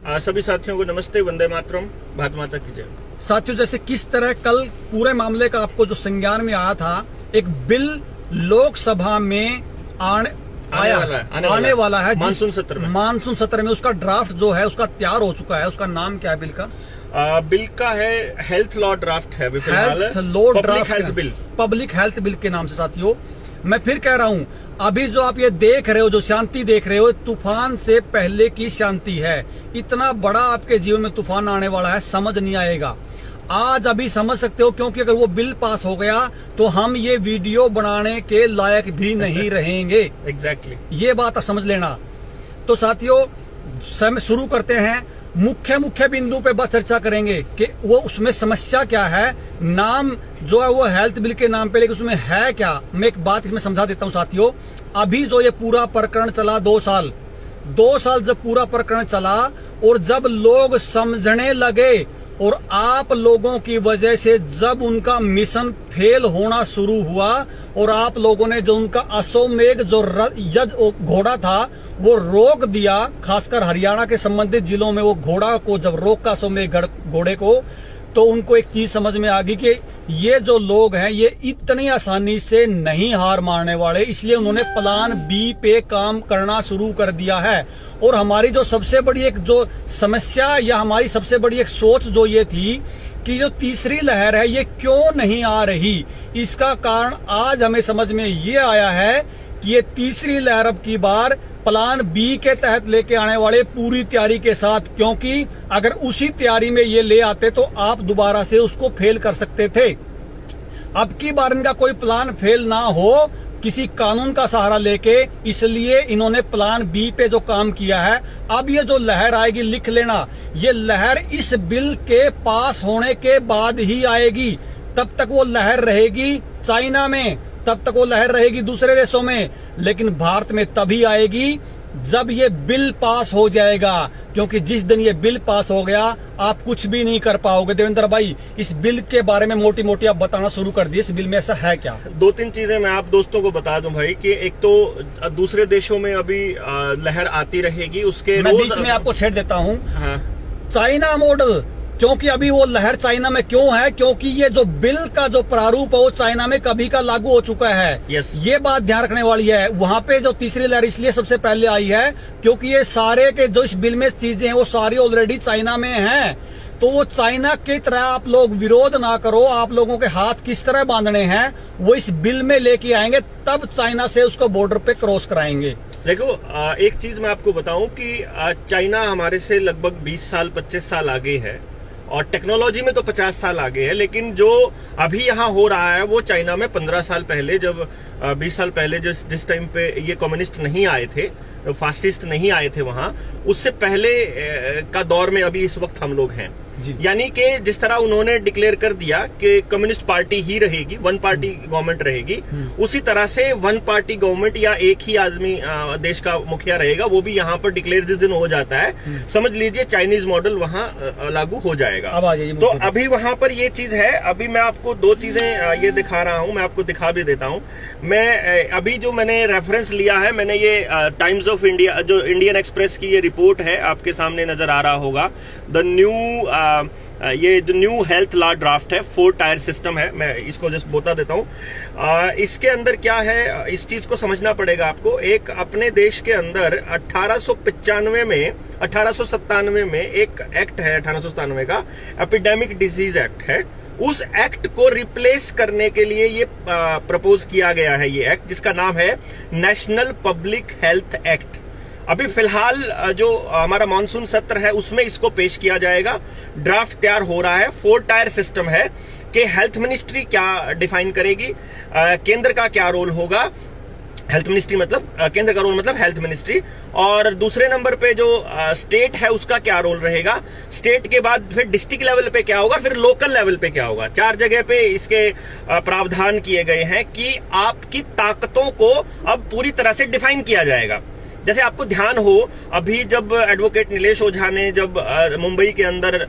सभी साथियों को नमस्ते, वंदे मातरम, भारत माता की जय। साथियों, जैसे किस तरह कल पूरे मामले का आपको जो संज्ञान में आया था, एक बिल लोकसभा में आने वाला है मानसून सत्र में उसका ड्राफ्ट जो है उसका तैयार हो चुका है। उसका नाम क्या है बिल का? बिल का है हेल्थ लॉ ड्राफ्ट है, health law draft bill, public health bill के नाम से। साथियों, मैं फिर कह रहा हूं, अभी जो आप ये देख रहे हो, जो शांति देख रहे हो, तूफान से पहले की शांति है। इतना बड़ा आपके जीवन में तूफान आने वाला है, समझ नहीं आएगा। आज अभी समझ सकते हो, क्योंकि अगर वो बिल पास हो गया तो हम ये वीडियो बनाने के लायक भी नहीं रहेंगे। एग्जैक्टली ये बात आप समझ लेना। तो साथियों, शुरू करते हैं। मुख्य बिंदु पे बस चर्चा करेंगे कि वो उसमें समस्या क्या है। नाम जो है वो हेल्थ बिल के नाम पे, लेकिन उसमें है क्या। मैं एक बात इसमें समझा देता हूं साथियों। अभी जो ये पूरा प्रकरण चला, 2 साल जब पूरा प्रकरण चला और जब लोग समझने लगे और आप लोगों की वजह से जब उनका मिशन फेल होना शुरू हुआ और आप लोगों ने जो उनका अश्वमेध जो घोड़ा था वो रोक दिया, खासकर हरियाणा के संबंधित जिलों में वो घोड़ा को जब रोका, अश्वमेध घोड़े को, तो उनको एक चीज समझ में आ गई कि ये जो लोग हैं ये इतनी आसानी से नहीं हार मारने वाले। इसलिए उन्होंने प्लान बी पे काम करना शुरू कर दिया है। और हमारी जो सबसे बड़ी एक जो समस्या या हमारी सबसे बड़ी एक सोच जो ये थी कि जो तीसरी लहर है ये क्यों नहीं आ रही, इसका कारण आज हमें समझ में ये आया है कि ये तीसरी लहर अब की बार प्लान बी के तहत लेके आने वाले पूरी तैयारी के साथ। क्योंकि अगर उसी तैयारी में ये ले आते तो आप दोबारा से उसको फेल कर सकते थे। अब की बार इनका कोई प्लान फेल ना हो किसी कानून का सहारा लेके, इसलिए इन्होंने प्लान बी पे जो काम किया है। अब ये जो लहर आएगी, लिख लेना, ये लहर इस बिल के पास होने के बाद ही आएगी। तब तक वो लहर रहेगी चाइना में, तब तक वो लहर रहेगी दूसरे देशों में, लेकिन भारत में तभी आएगी जब ये बिल पास हो जाएगा। क्योंकि जिस दिन ये बिल पास हो गया आप कुछ भी नहीं कर पाओगे। देवेंद्र भाई, इस बिल के बारे में मोटी मोटी आप बताना शुरू कर दिए। इस बिल में ऐसा है क्या? 2-3 चीजें मैं आप दोस्तों को बता दूं भाई कि एक तो दूसरे देशों में अभी लहर आती रहेगी, उसके मैं बीच में आपको छेड़ देता हूँ। हाँ। चाइना मॉडल, क्योंकि अभी वो लहर चाइना में क्यों है? क्योंकि ये जो बिल का जो प्रारूप है वो चाइना में कभी का लागू हो चुका है। यस। ये बात ध्यान रखने वाली है। वहां पे जो तीसरी लहर इसलिए सबसे पहले आई है क्योंकि ये सारे के जो इस बिल में चीजें हैं वो सारी ऑलरेडी चाइना में हैं। तो वो चाइना की तरह आप लोग विरोध ना करो। आप लोगों के हाथ किस तरह बांधने हैं वो इस बिल में लेके आएंगे, तब चाइना से उसको बॉर्डर पे क्रॉस कराएंगे। देखो, एक चीज मैं आपको बताऊं कि चाइना हमारे से लगभग 20 साल 25 साल आगे है और टेक्नोलॉजी में तो 50 साल आगे है। लेकिन जो अभी यहाँ हो रहा है वो चाइना में 15 साल पहले, जब 20 साल पहले जिस टाइम पे ये कम्युनिस्ट नहीं आए थे, फासिस्ट नहीं आए थे वहां, उससे पहले का दौर में अभी इस वक्त हम लोग हैं। यानी कि जिस तरह उन्होंने डिक्लेयर कर दिया कि कम्युनिस्ट पार्टी ही रहेगी, वन पार्टी गवर्नमेंट रहेगी, उसी तरह से वन पार्टी गवर्नमेंट या एक ही आदमी देश का मुखिया रहेगा, वो भी यहाँ पर डिक्लेयर जिस दिन हो जाता है, समझ लीजिए चाइनीज मॉडल वहाँ लागू हो जाएगा। तो अभी वहां पर ये चीज है। अभी मैं आपको 2 चीजें ये दिखा रहा हूँ, मैं आपको दिखा भी देता हूँ। मैं अभी जो मैंने रेफरेंस लिया है, मैंने ये टाइम्स ऑफ इंडिया, जो इंडियन एक्सप्रेस की ये रिपोर्ट है, आपके सामने नजर आ रहा होगा। ये जो न्यू हेल्थ लॉ ड्राफ्ट है, 4 टायर सिस्टम है। मैं इसको जस्ट बता देता हूँ। इसके अंदर क्या है, इस चीज को समझना पड़ेगा आपको। एक अपने देश के अंदर 1897 में एक एक्ट है, 1897 का एपिडेमिक डिजीज एक्ट है। उस एक्ट को रिप्लेस करने के लिए ये प्रपोज किया गया है, ये एक्ट, जिसका नाम है नेशनल पब्लिक हेल्थ एक्ट। अभी फिलहाल जो हमारा मानसून सत्र है उसमें इसको पेश किया जाएगा। ड्राफ्ट तैयार हो रहा है। 4 टायर सिस्टम है कि हेल्थ मिनिस्ट्री क्या डिफाइन करेगी, केंद्र का क्या रोल होगा। हेल्थ मिनिस्ट्री मतलब केंद्र का रोल मतलब हेल्थ मिनिस्ट्री, और दूसरे नंबर पे जो स्टेट है उसका क्या रोल रहेगा। स्टेट के बाद फिर डिस्ट्रिक्ट लेवल पे क्या होगा, फिर लोकल लेवल पे क्या होगा। 4 जगह पे इसके प्रावधान किए गए हैं कि आपकी ताकतों को अब पूरी तरह से डिफाइन किया जाएगा। जैसे आपको ध्यान हो, अभी जब एडवोकेट नीलेश ओझा ने जब मुंबई के अंदर,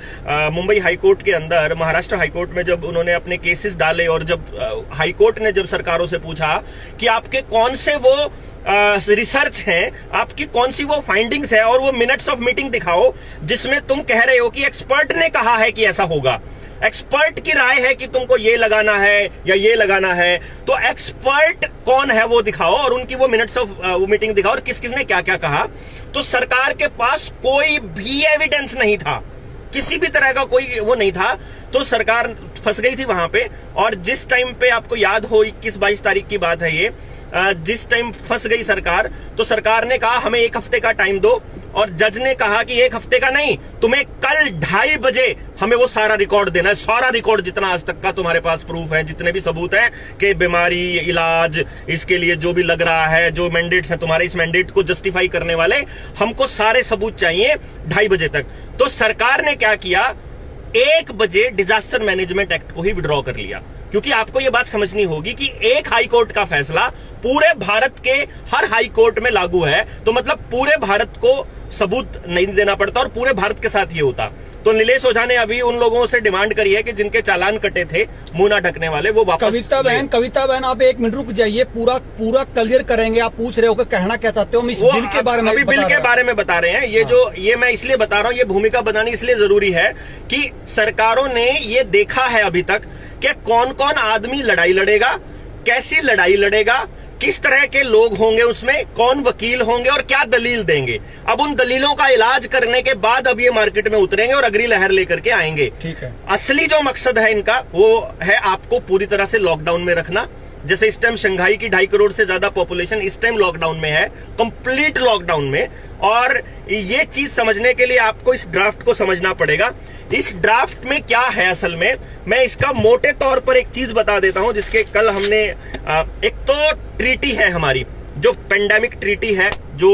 मुंबई हाईकोर्ट के अंदर, महाराष्ट्र हाईकोर्ट में जब उन्होंने अपने केसेस डाले और जब हाईकोर्ट ने जब सरकारों से पूछा कि आपके कौन से वो रिसर्च है, आपकी कौन सी वो फाइंडिंग्स है, और वो मिनट्स ऑफ मीटिंग दिखाओ जिसमें तुम कह रहे हो कि एक्सपर्ट ने कहा है कि ऐसा होगा, एक्सपर्ट की राय है कि तुमको ये लगाना है या ये लगाना है। तो एक्सपर्ट कौन है वो दिखाओ, और उनकी वो मिनट्स ऑफ वो मीटिंग दिखाओ, और किस किसने क्या क्या कहा। तो सरकार के पास कोई भी एविडेंस नहीं था, किसी भी तरह का कोई वो नहीं था, तो सरकार फंस गई थी वहां पे। और जिस टाइम पे आपको याद हो 21-22 तारीख की बात है ये, जिस टाइम फंस गई सरकार, तो सरकार ने कहा हमें 1 हफ्ते का टाइम दो, और जज ने कहा कि 1 हफ्ते का नहीं, तुम्हें कल 2:30 बजे हमें वो सारा रिकॉर्ड देना है, सारा रिकॉर्ड जितना आज तक का तुम्हारे पास प्रूफ है, जितने भी सबूत हैं कि बीमारी, इलाज, इसके लिए जो भी लग रहा है, जो मैंडेट्स हैं तुम्हारे, इस मैंडेट को जस्टिफाई करने वाले, हमको सारे सबूत चाहिए 2:30 बजे तक। तो सरकार ने क्या किया, 1 बजे डिजास्टर मैनेजमेंट एक्ट को ही विड्रॉ कर लिया, क्योंकि आपको यह बात समझनी होगी कि एक हाई कोर्ट का फैसला पूरे भारत के हर हाई कोर्ट में लागू है, तो मतलब पूरे भारत को सबूत नहीं देना पड़ता, और पूरे भारत के साथ ये होता। तो नीलेश ओझा ने अभी उन लोगों से डिमांड करी है कि जिनके चालान कटे थे मुंह ना ढकने वाले, वो वापस। कविता बहन आप 1 मिनट रुक जाइए, पूरा क्लियर करेंगे। आप पूछ रहे हो कि कहना क्या चाहते हो, हम इस बिल के बारे में अभी बिल के बारे में बता रहे हैं। ये मैं इसलिए बता रहा हूं, ये भूमिका बनानी इसलिए जरूरी है कि सरकारों ने ये देखा है अभी तक कि कौन कौन आदमी लड़ाई लड़ेगा, कैसी लड़ाई लड़ेगा, किस तरह के लोग होंगे उसमें, कौन वकील होंगे और क्या दलील देंगे। अब उन दलीलों का इलाज करने के बाद अब ये मार्केट में उतरेंगे और अगली लहर लेकर के आएंगे। ठीक है। असली जो मकसद है इनका वो है आपको पूरी तरह से लॉकडाउन में रखना। जैसे इस टाइम शंघाई की 2.5 करोड़ से ज्यादा पॉपुलेशन इस टाइम लॉकडाउन में है, कंप्लीट लॉकडाउन में। और ये चीज समझने के लिए आपको इस ड्राफ्ट को समझना पड़ेगा। इस ड्राफ्ट में क्या है असल में, मैं इसका मोटे तौर पर एक चीज बता देता हूं, जिसके कल हमने एक तो ट्रीटी है हमारी, जो पेंडेमिक ट्रीटी है, जो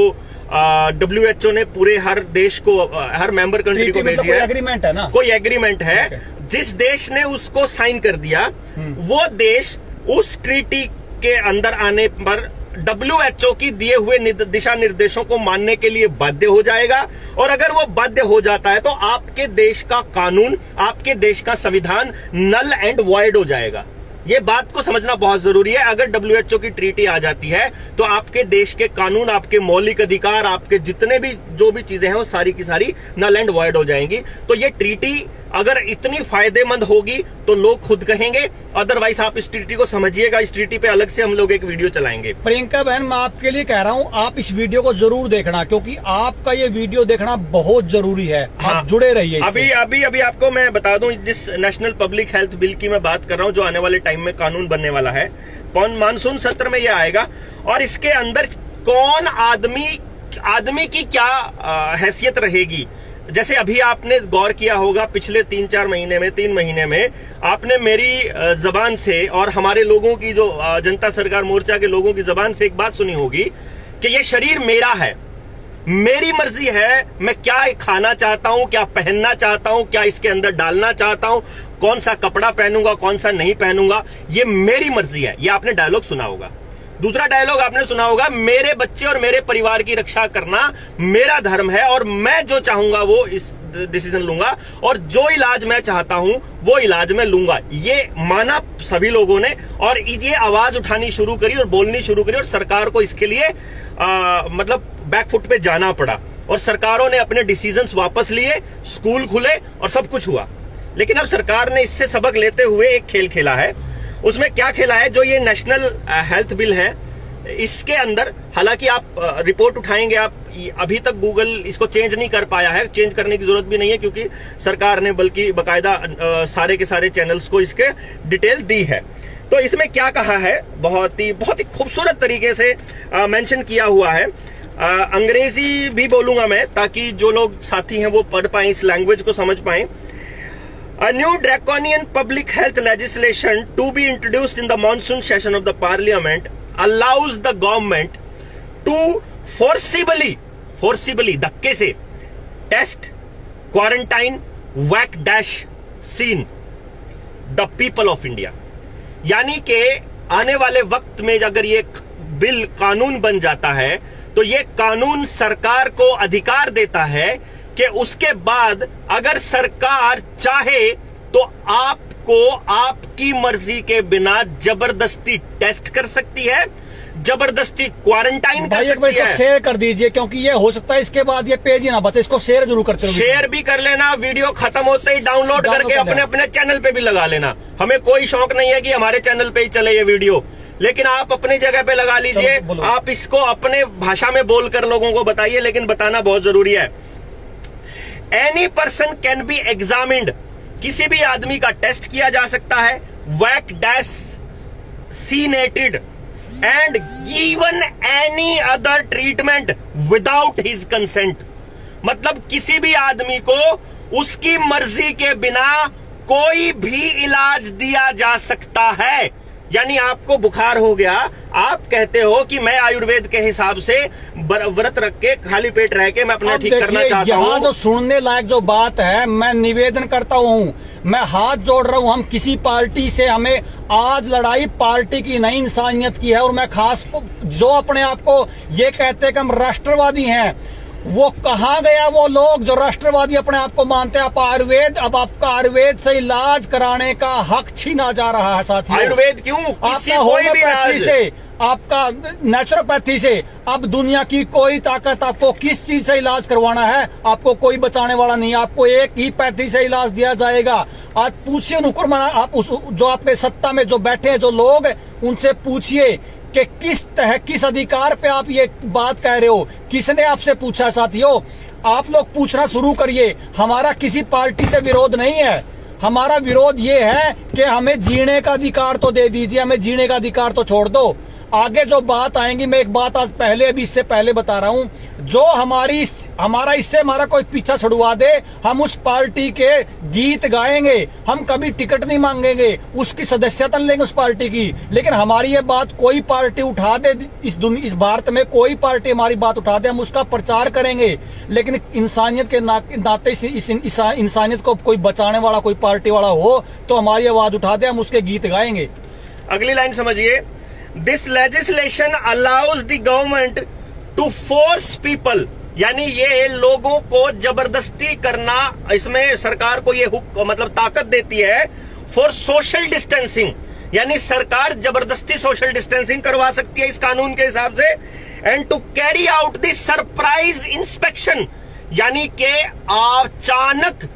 WHO ने पूरे हर देश को, हर मेंबर कंट्री को भेजी है। एग्रीमेंट है ना, कोई एग्रीमेंट है। जिस देश ने उसको साइन कर दिया वो देश उस ट्रीटी के अंदर आने पर WHO की दिए हुए दिशा निर्देशों को मानने के लिए बाध्य हो जाएगा। और अगर वो बाध्य हो जाता है तो आपके देश का कानून, आपके देश का संविधान नल एंड वॉइड हो जाएगा। ये बात को समझना बहुत जरूरी है। अगर WHO की ट्रीटी आ जाती है तो आपके देश के कानून, आपके मौलिक अधिकार, आपके जितने भी जो भी चीजें हैं वो सारी की सारी नल एंड वॉइड हो जाएंगी। तो ये ट्रीटी अगर इतनी फायदेमंद होगी तो लोग खुद कहेंगे, अदरवाइज आप इस ट्रीटी को समझिएगा। इस ट्रीटी पे अलग से हम लोग एक वीडियो चलाएंगे। प्रियंका बहन, मैं आपके लिए कह रहा हूं, आप इस वीडियो को जरूर देखना, क्योंकि आपका ये वीडियो देखना बहुत जरूरी है। हाँ, आप जुड़े रहिए। अभी आपको मैं बता दूं, जिस नेशनल पब्लिक हेल्थ बिल की मैं बात कर रहा हूं, जो आने वाले टाइम में कानून बनने वाला है, मानसून सत्र में यह आएगा। और इसके अंदर कौन आदमी की क्या हैसियत रहेगी। जैसे अभी आपने गौर किया होगा, पिछले 3-4 महीने में, 3 महीने में आपने मेरी जबान से और हमारे लोगों की, जो जनता सरकार मोर्चा के लोगों की जबान से एक बात सुनी होगी कि ये शरीर मेरा है, मेरी मर्जी है, मैं क्या खाना चाहता हूं, क्या पहनना चाहता हूं, क्या इसके अंदर डालना चाहता हूं, कौन सा कपड़ा पहनूंगा, कौन सा नहीं पहनूंगा, ये मेरी मर्जी है। ये आपने डायलॉग सुना होगा। दूसरा डायलॉग आपने सुना होगा, मेरे बच्चे और मेरे परिवार की रक्षा करना मेरा धर्म है और मैं जो चाहूंगा वो इस डिसीजन लूंगा, और जो इलाज मैं चाहता हूं वो इलाज मैं लूंगा। ये माना सभी लोगों ने, और ये आवाज उठानी शुरू करी और बोलनी शुरू करी, और सरकार को इसके लिए मतलब बैकफुट पे जाना पड़ा, और सरकारों ने अपने डिसीजंस वापस लिए, स्कूल खुले और सब कुछ हुआ। लेकिन अब सरकार ने इससे सबक लेते हुए एक खेल खेला है। उसमें क्या खेला है, जो ये नेशनल हेल्थ बिल है, इसके अंदर हालांकि आप रिपोर्ट उठाएंगे, आप अभी तक गूगल इसको चेंज नहीं कर पाया है, चेंज करने की जरूरत भी नहीं है, क्योंकि सरकार ने बल्कि बकायदा सारे के सारे चैनल्स को इसके डिटेल दी है। तो इसमें क्या कहा है, बहुत ही खूबसूरत तरीके से मेंशन किया हुआ है। अंग्रेजी भी बोलूंगा मैं, ताकि जो लोग साथी हैं वो पढ़ पाएं, इस लैंग्वेज को समझ पाएं। A new draconian public health legislation to be introduced in the monsoon session of the parliament allows the government to forcibly धक्के से test, quarantine, whack dash scene the people of India। यानी कि आने वाले वक्त में अगर ये बिल कानून बन जाता है तो ये कानून सरकार को अधिकार देता है कि उसके बाद अगर सरकार चाहे तो आपको आपकी मर्जी के बिना जबरदस्ती टेस्ट कर सकती है, जबरदस्ती क्वारंटाइन कर भाई सकती है। शेयर कर दीजिए, क्योंकि ये हो सकता है इसके बाद ये पेज ही ना बचे। इसको शेयर जरूर करते रहो। शेयर भी कर लेना, वीडियो खत्म होते ही डाउनलोड करके अपने अपने चैनल पे भी लगा लेना। हमें कोई शौक नहीं है कि हमारे चैनल पे ही चले ये वीडियो, लेकिन आप अपनी जगह पे लगा लीजिए। आप इसको अपने भाषा में बोलकर लोगों को बताइए, लेकिन बताना बहुत जरूरी है। Any person can be examined, किसी भी आदमी का टेस्ट किया जा सकता है, vaccinated and given any other treatment without his consent. मतलब किसी भी आदमी को उसकी मर्जी के बिना कोई भी इलाज दिया जा सकता है। यानी आपको बुखार हो गया, आप कहते हो कि मैं आयुर्वेद के हिसाब से व्रत रख के खाली पेट रह के मैं अपना ठीक करना चाहता हूं। यहाँ जो सुनने लायक जो बात है, मैं निवेदन करता हूँ, मैं हाथ जोड़ रहा हूँ। हम किसी पार्टी से, हमें आज लड़ाई पार्टी की नहीं इंसानियत की है। और मैं खास जो अपने आप को ये कहते हैं कि हम राष्ट्रवादी हैं, वो कहाँ गया वो लोग जो राष्ट्रवादी अपने आप को मानते हैं। आप आयुर्वेद, अब आपका आयुर्वेद से इलाज कराने का हक छीना जा रहा है साथियों। आयुर्वेद क्यों? आपका होम्योपैथी से, आपका नेचुरोपैथी से, अब दुनिया की कोई ताकत आपको किस चीज से इलाज करवाना है, आपको कोई बचाने वाला नहीं। आपको एक ही पैथी से इलाज दिया जाएगा। आज पूछिए नुकुरमाना, आप उस जो आपके सत्ता में जो बैठे हैं जो लोग, उनसे पूछिए कि किस अधिकार पे आप ये बात कह रहे हो। किसने आपसे पूछा? साथियों, आप लोग पूछना शुरू करिए। हमारा किसी पार्टी से विरोध नहीं है, हमारा विरोध ये है कि हमें जीने का अधिकार तो दे दीजिए, हमें जीने का अधिकार तो छोड़ दो। आगे जो बात आएंगी, मैं एक बात आज पहले, अभी इससे पहले बता रहा हूं, जो हमारा कोई पीछा छुड़वा दे, हम उस पार्टी के गीत गाएंगे, हम कभी टिकट नहीं मांगेंगे, उसकी सदस्यता लेंगे उस पार्टी की। लेकिन हमारी ये बात कोई पार्टी उठा दे, इस भारत में कोई पार्टी हमारी बात उठा दे, हम उसका प्रचार करेंगे। लेकिन इंसानियत के नाते इस इंसानियत को कोई बचाने वाला, कोई पार्टी वाला हो तो हमारी आवाज उठा दे, हम उसके गीत गाएंगे। अगली लाइन समझिए। This legislation allows the government to force people, यानी ये लोगों को जबरदस्ती करना, इसमें सरकार को ये मतलब ताकत देती है फॉर सोशल डिस्टेंसिंग, यानी सरकार जबरदस्ती सोशल डिस्टेंसिंग करवा सकती है इस कानून के हिसाब से। And to carry out the surprise inspection, यानी कि अचानक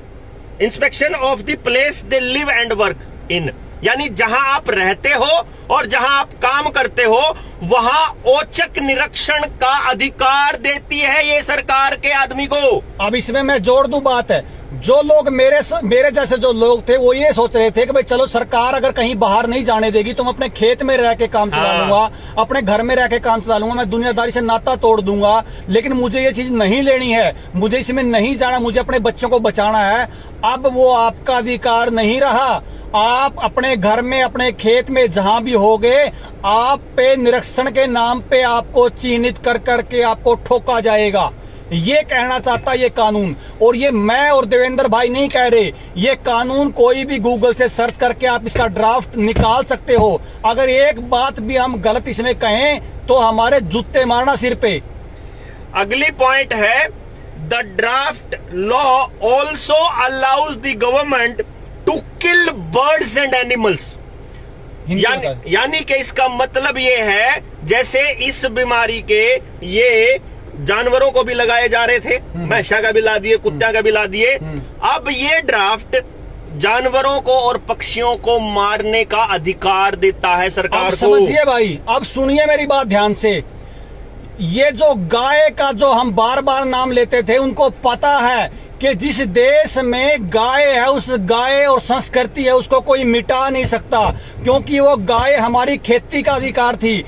inspection of the place they live and work in, यानी जहां आप रहते हो और जहां आप काम करते हो वहां औचक निरीक्षण का अधिकार देती है ये सरकार के आदमी को। अब इसमें मैं जोड़ दूं बात है, जो लोग मेरे जैसे जो लोग थे वो ये सोच रहे थे कि भाई चलो सरकार अगर कहीं बाहर नहीं जाने देगी तो मैं अपने खेत में रह के काम चला लूंगा, अपने घर में रह के काम चला लूंगा, मैं दुनियादारी से नाता तोड़ दूंगा। लेकिन मुझे ये चीज नहीं लेनी है, मुझे इसमें नहीं जाना, मुझे अपने बच्चों को बचाना है। अब वो आपका अधिकार नहीं रहा। आप अपने घर में, अपने खेत में जहां भी होगे, आप पे निरीक्षण के नाम पे आपको चिन्हित कर करके आपको ठोका जाएगा। ये कहना चाहता ये कानून। और ये मैं और देवेंद्र भाई नहीं कह रहे, ये कानून कोई भी गूगल से सर्च करके आप इसका ड्राफ्ट निकाल सकते हो। अगर एक बात भी हम गलत इसमें कहें तो हमारे जूते मारना सिर पे। अगली पॉइंट है, the draft law also allows the government to kill birds and animals, यानी कि इसका मतलब ये है जैसे इस बीमारी के ये जानवरों को भी लगाए जा रहे थे, भैंसा का भी ला दिए, कुत्ता का भी ला दिए, अब ये ड्राफ्ट जानवरों को और पक्षियों को मारने का अधिकार देता है सरकार को। समझिए भाई, अब सुनिए मेरी बात ध्यान से। ये जो गाय का जो हम बार बार नाम लेते थे, उनको पता है कि जिस देश में गाय है, उस गाय और संस्कृति है, उसको कोई मिटा नहीं सकता, क्योंकि वो गाय हमारी खेती का अधिकार थी।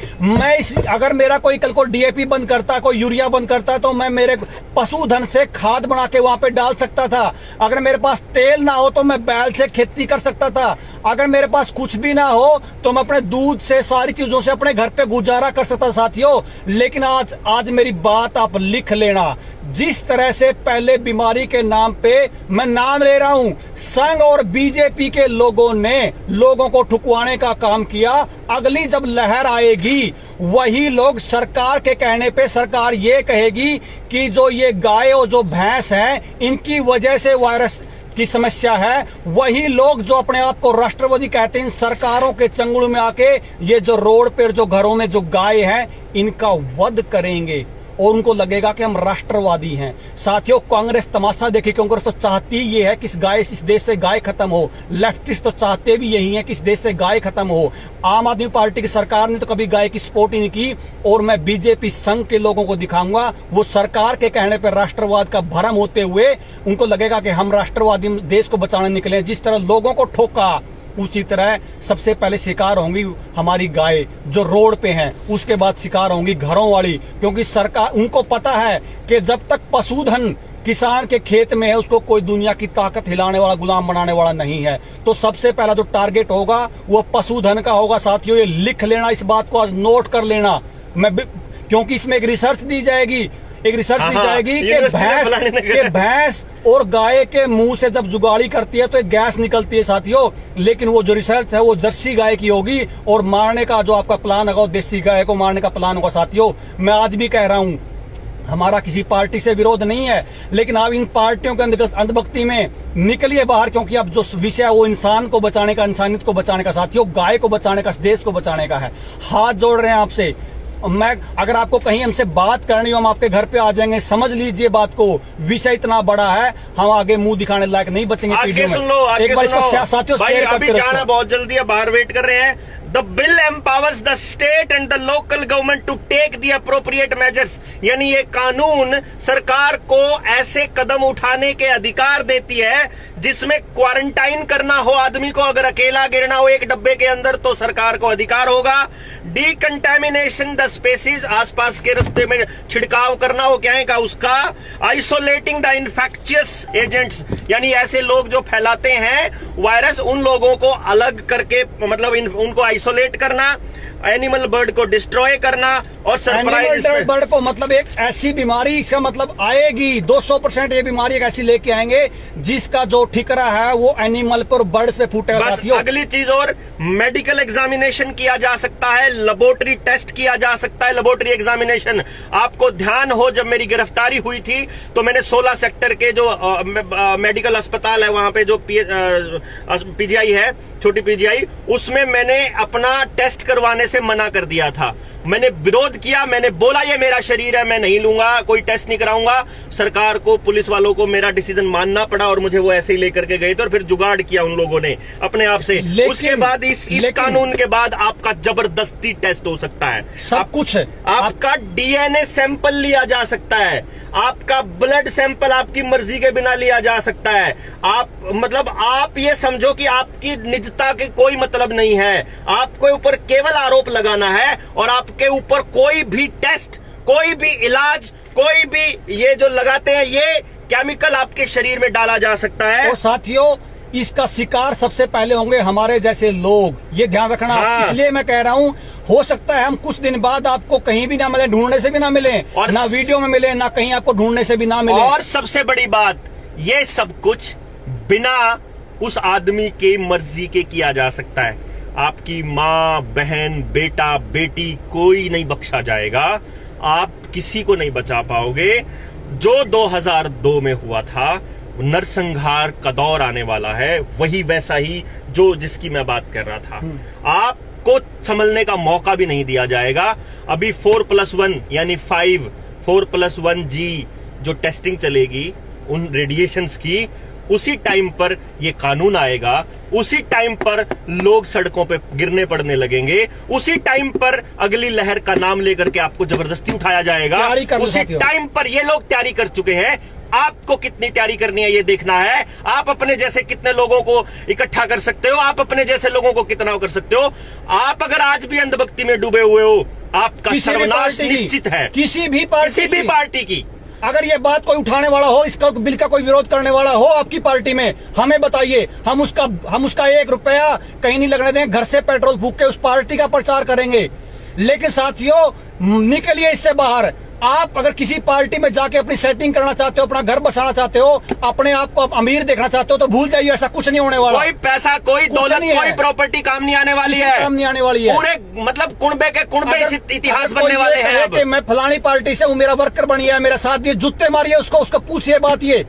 अगर मेरा कोई कल को डीएपी बंद करता, कोई यूरिया बंद करता, तो मैं मेरे पशुधन से खाद बना के वहां पे डाल सकता था। अगर मेरे पास तेल ना हो तो मैं बैल से खेती कर सकता था। अगर मेरे पास कुछ भी ना हो तो मैं अपने दूध से, सारी चीजों से अपने घर पे गुजारा कर सकता साथियों। लेकिन आज मेरी बात आप लिख लेना, जिस तरह से पहले बीमारी के नाम पे, मैं नाम ले रहा हूं, संघ और बीजेपी के लोगों ने लोगों को ठुकवाने का काम किया, अगली जब लहर आएगी वही लोग सरकार के कहने पे, सरकार ये कहेगी कि जो ये गाय और जो भैंस है, इनकी वजह से वायरस की समस्या है, वही लोग जो अपने आप को राष्ट्रवादी कहते हैं, इन सरकारों के चंगुल में आके ये जो रोड पर जो घरों में जो गाय हैं इनका वध करेंगे और उनको लगेगा कि हम राष्ट्रवादी हैं। साथियों, कांग्रेस तमाशा देखिए, कांग्रेस तो चाहती ये है कि इस देश से गाय खत्म हो। लेफ्टिस्ट तो चाहते भी यही है कि इस देश से गाय खत्म हो। आम आदमी पार्टी की सरकार ने तो कभी गाय की सपोर्ट ही नहीं की, और मैं बीजेपी संघ के लोगों को दिखाऊंगा, वो सरकार के कहने पर राष्ट्रवाद का भरम होते हुए उनको लगेगा कि हम राष्ट्रवादी देश को बचाने निकले। जिस तरह लोगों को ठोका, उसी तरह सबसे पहले शिकार होंगी हमारी गाय जो रोड पे हैं, उसके बाद शिकार होंगी घरों वाली, क्योंकि सरकार, उनको पता है कि जब तक पशुधन किसान के खेत में है उसको कोई दुनिया की ताकत हिलाने वाला, गुलाम बनाने वाला नहीं है। तो सबसे पहला जो टारगेट होगा वो पशुधन का होगा। साथियों, ये लिख लेना, इस बात को आज नोट कर लेना, क्योंकि इसमें एक रिसर्च दी जाएगी कि भैंस और गाय के मुंह से जब जुगाड़ी करती है तो एक गैस निकलती है साथियों, लेकिन वो जो रिसर्च है वो जर्सी गाय की होगी, और मारने का जो आपका प्लान होगा वो देसी गाय को मारने का प्लान होगा। साथियों, मैं आज भी कह रहा हूं, हमारा किसी पार्टी से विरोध नहीं है, लेकिन आप इन पार्टियों के अंधभक्ति में निकलिए बाहर, क्योंकि अब जो विषय है वो इंसान को बचाने का, इंसानियत को बचाने का, साथियों गाय को बचाने का, देश को बचाने का है। हाथ जोड़ रहे हैं आपसे। मैं, अगर आपको कहीं हमसे बात करनी हो, हम आपके घर पे आ जाएंगे, समझ लीजिए बात को। विषय इतना बड़ा है, हम आगे मुंह दिखाने लायक नहीं बचेंगे। आगे सुन लो, एक बार इसको साथियों शेयर करते अभी जाना बहुत जल्दी है, बाहर वेट कर रहे हैं। The bill empowers the state and the local government to take the appropriate measures। यानी ये कानून सरकार को ऐसे कदम उठाने के अधिकार देती है जिसमें क्वारंटाइन करना हो आदमी को, अगर अकेला गिरना हो एक डब्बे के अंदर तो सरकार को अधिकार होगा। डिकंटेमिनेशन द स्पेसीज, आसपास के रास्ते में छिड़काव करना हो क्या है का उसका। आइसोलेटिंग द इन्फेक्शियस एजेंट्स, यानी ऐसे लोग जो फैलाते हैं वायरस, उन लोगों को अलग करके, मतलब उनको आइसोलेट करना। एनिमल बर्ड को डिस्ट्रॉय करना, और सरप्राइज बर्ड को मतलब एक ऐसी बीमारी, इसका मतलब आएगी 200% ये बीमारी एक ऐसी लेके आएंगे जिसका जो ठिकरा है वो एनिमल पर, बर्ड्स पे फूटेगा। अगली चीज और, मेडिकल एग्जामिनेशन किया जा सकता है, लेबोरेटरी टेस्ट किया जा सकता है, लेबोरेटरी एग्जामिनेशन। आपको ध्यान हो, जब मेरी गिरफ्तारी हुई थी तो मैंने 16 सेक्टर के जो मेडिकल अस्पताल है वहां पे जो पीजीआई है, छोटी पीजीआई, उसमें मैंने अपना टेस्ट करवाने से मना कर दिया था। मैंने विरोध किया, मैंने बोला ये मेरा शरीर है, मैं नहीं लूंगा, कोई टेस्ट नहीं कराऊंगा। सरकार को, पुलिस वालों को मेरा डिसीजन मानना पड़ा, और मुझे वो ऐसे ही लेकर के गए थे, और फिर जुगाड़ किया उन लोगों ने अपने आप से। उसके बाद इस कानून के बाद आपका जबरदस्ती टेस्ट हो सकता है, सब कुछ है। आपका डीएनए सैंपल लिया जा सकता है, आपका ब्लड सैंपल आपकी मर्जी के बिना लिया जा सकता है। आप ये समझो कि आपकी निजता के कोई मतलब नहीं है, आपके ऊपर केवल आरोप लगाना है, और आपके ऊपर कोई भी टेस्ट, कोई भी इलाज, कोई भी ये जो लगाते हैं ये केमिकल आपके शरीर में डाला जा सकता है। और साथियों, इसका शिकार सबसे पहले होंगे हमारे जैसे लोग, ये ध्यान रखना। हाँ। इसलिए मैं कह रहा हूं, हो सकता है हम कुछ दिन बाद आपको कहीं भी ना मिले, ढूंढने से भी ना मिले, और ना वीडियो में मिले, ना कहीं आपको ढूंढने से भी ना मिले। और सबसे बड़ी बात, ये सब कुछ बिना उस आदमी के मर्जी के किया जा सकता है। आपकी माँ, बहन, बेटा, बेटी, कोई नहीं बख्शा जाएगा, आप किसी को नहीं बचा पाओगे। जो 2002 में हुआ था, नरसंहार का दौर आने वाला है, वही वैसा ही जो जिसकी मैं बात कर रहा था। आपको संभलने का मौका भी नहीं दिया जाएगा। अभी 4+1 यानी 5, 4+1G जो टेस्टिंग चलेगी उन रेडिएशंस की, उसी टाइम पर ये कानून आएगा, उसी टाइम पर लोग सड़कों पे गिरने पड़ने लगेंगे, उसी टाइम पर अगली लहर का नाम लेकर के आपको जबरदस्ती उठाया जाएगा। उसी टाइम पर ये लोग तैयारी कर चुके हैं। आपको कितनी तैयारी करनी है ये देखना है। आप अपने जैसे कितने लोगों को इकट्ठा कर सकते हो, आप अपने जैसे लोगों को कितना कर सकते हो। आप अगर आज भी अंधभक्ति में डूबे हुए हो, आपका सर्वनाश निश्चित है। किसी भी पार्टी की अगर ये बात कोई उठाने वाला हो, इसका बिल का कोई विरोध करने वाला हो आपकी पार्टी में, हमें बताइए। हम उसका 1 रुपया कहीं नहीं लगने देंगे। घर से पेट्रोल फूंक के उस पार्टी का प्रचार करेंगे। लेकिन साथियों, निकलिए इससे बाहर। आप अगर किसी पार्टी में जाके अपनी सेटिंग करना चाहते हो, अपना घर बसाना चाहते हो, अपने आप को अमीर देखना चाहते हो, तो भूल जाइए, ऐसा कुछ नहीं होने वाला। कोई पैसा, कोई दौलत, कोई प्रॉपर्टी काम नहीं आने वाली है, काम नहीं आने वाली है। पूरे मतलब कुनबे इतिहास बनने वाले हैं। मैं फलानी पार्टी से हूँ, मेरा वर्कर बनिए, मेरा साथ दिए, जूते मारिए उसको पूछिए बात ये